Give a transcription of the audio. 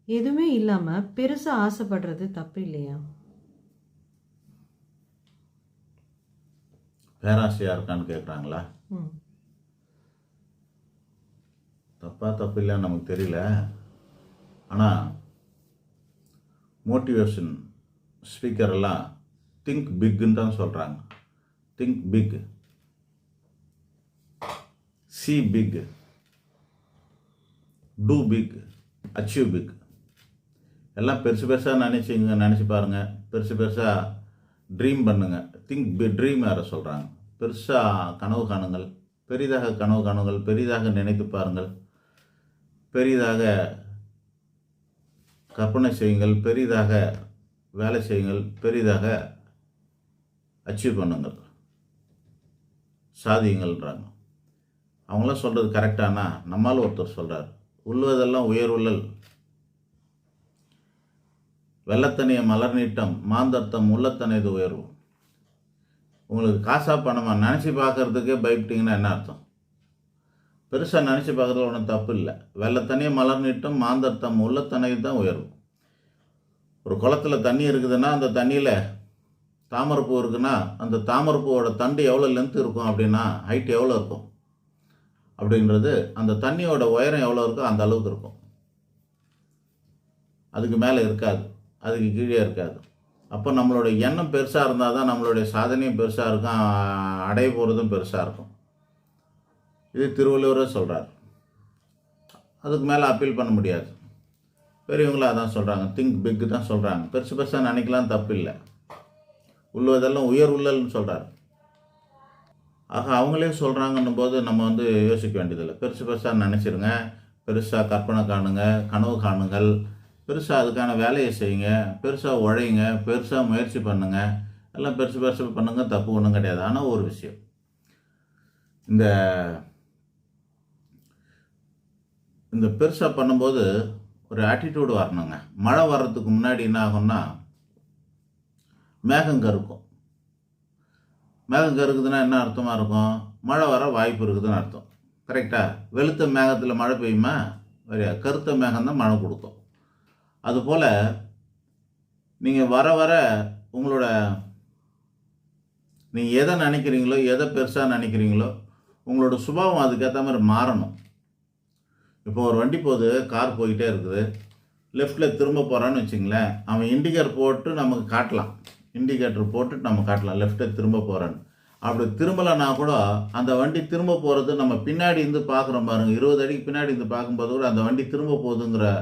எதுவுமே இல்லாம பெருசா ஆசைப்படுறது தப்பு இல்லையா? பேராசையாக இருக்கான்னு கேட்குறாங்களா? ம். தப்பு இல்லைன்னு நமக்கு தெரியல. ஆனால் மோட்டிவேஷன் ஸ்பீக்கர் எல்லாம் திங்க் பிக்குன்னு தான் சொல்கிறாங்க. Think big, see big, do big, achieve big. எல்லாம் பெருசாக நினச்சி பாருங்கள். பெருசாக ட்ரீம் பண்ணுங்க. திங்க் ட்ரீம் யாரை சொல்கிறாங்க? பெருசாக கனவு காணுங்கள், பெரிதாக கனவு காணுங்கள், பெரிதாக நினைத்து பாருங்கள், பெரிதாக கற்பனை செய்யுங்கள், பெரிதாக வேலை செய்யுங்கள், பெரிதாக அச்சீவ் பண்ணுங்கள், சாதியுங்கள்ன்றாங்க. அவங்களாம் சொல்கிறது கரெக்டானா? நம்மால் ஒருத்தர் சொல்கிறார், உள்ளுவதெல்லாம் உயர் உள்ளல், வெள்ளத்தனிய மலர் நீட்டம், மாந்தர்த்தம் உள்ளத்தனைது உயர்வு. உங்களுக்கு காசா பணமா நினச்சி பார்க்கறதுக்கே பயப்பட்டீங்கன்னா என்ன அர்த்தம்? பெருசாக நினச்சி பார்க்குறதுல ஒன்றும் தப்பு இல்லை. வெள்ளத்தனிய மலர் நீட்டம், மாந்தர்த்தம் உள்ளத்தனைது தான் உயர்வு. ஒரு குளத்தில் தண்ணி இருக்குதுன்னா அந்த தண்ணியில் தாமரைப்பூ இருக்குன்னா அந்த தாமரைப்பூவோட தண்டு எவ்வளோ லென்த் இருக்கும் அப்படின்னா ஹைட் எவ்வளோ இருக்கும் அப்படின்றது அந்த தண்ணியோட உயரம் எவ்வளோ இருக்கோ அந்த அளவுக்கு இருக்கும். அதுக்கு மேலே இருக்காது, அதுக்கு கீழே இருக்காது. அப்போ நம்மளோட எண்ணம் பெருசாக இருந்தால் தான் நம்மளுடைய சாதனையும் பெருசாக இருக்கும், அடைய போகிறதும் பெருசாக இருக்கும். இது திருவள்ளுவரே சொல்கிறார். அதுக்கு மேலே அப்பீல் பண்ண முடியாது. பெரியவங்களாக தான் சொல்கிறாங்க, திங்க் பிக் தான் சொல்கிறாங்க. பெருசாக நினைக்கலாம், தப்பு இல்லை. உள்ளதெல்லாம் உயர் உள்ளல்னு சொல்கிறார். ஆக அவங்களே சொல்கிறாங்கன்னும் போது நம்ம யோசிக்க வேண்டியதில்லை. பெருசாக நினச்சிருங்க, பெருசாக கற்பனை காணுங்க, கனவு காணுங்கள், பெருசாக அதுக்கான வேலையை செய்யுங்க, பெருசாக உழையுங்க, பெருசாக முயற்சி பண்ணுங்க, எல்லாம் பெருசு பண்ணுங்க, தப்பு ஒன்றும் கிடையாது. ஆனால் ஒரு விஷயம், இந்த பெருசாக பண்ணும்போது ஒரு ஆட்டிடியூடு வரணுங்க. மழை வர்றதுக்கு முன்னாடி என்ன ஆகும்னா மேகம் கருக்கும். மேகம் கருக்குதுன்னா என்ன அர்த்தமாக இருக்கும்? மழை வர வாய்ப்பு இருக்குதுன்னு அர்த்தம். கரெக்டாக? வெளுத்த மேகத்தில் மழை பெய்யுமா? வரையா? கருத்த மேகம் தான் மழை கொடுக்கும். அதுபோல் நீங்கள் வர உங்களோட நீங்கள் எதை நினைக்கிறீங்களோ, எதை பெருசாக நினைக்கிறீங்களோ, உங்களோட சுபாவம் அதுக்கேற்ற மாதிரி மாறணும். இப்போ ஒரு வண்டி போகுது, கார் போய்கிட்டே இருக்குது, லெஃப்டில் திரும்ப போகிறான்னு வச்சுங்களேன், அவன் இண்டிகேட்டர் போட்டு நமக்கு காட்டலாம், இண்டிகேட்டர் போட்டுட்டு நம்ம காட்டலாம் லெஃப்ட்டில் திரும்ப போகிறான்னு. அப்படி திரும்பலைன்னா கூட அந்த வண்டி திரும்ப போகிறது நம்ம பின்னாடி இருந்து பார்க்குறோம் பாருங்கள், 20 அடிக்கு பின்னாடி இருந்து பார்க்கும்போது கூட அந்த வண்டி திரும்ப போகுதுங்கிற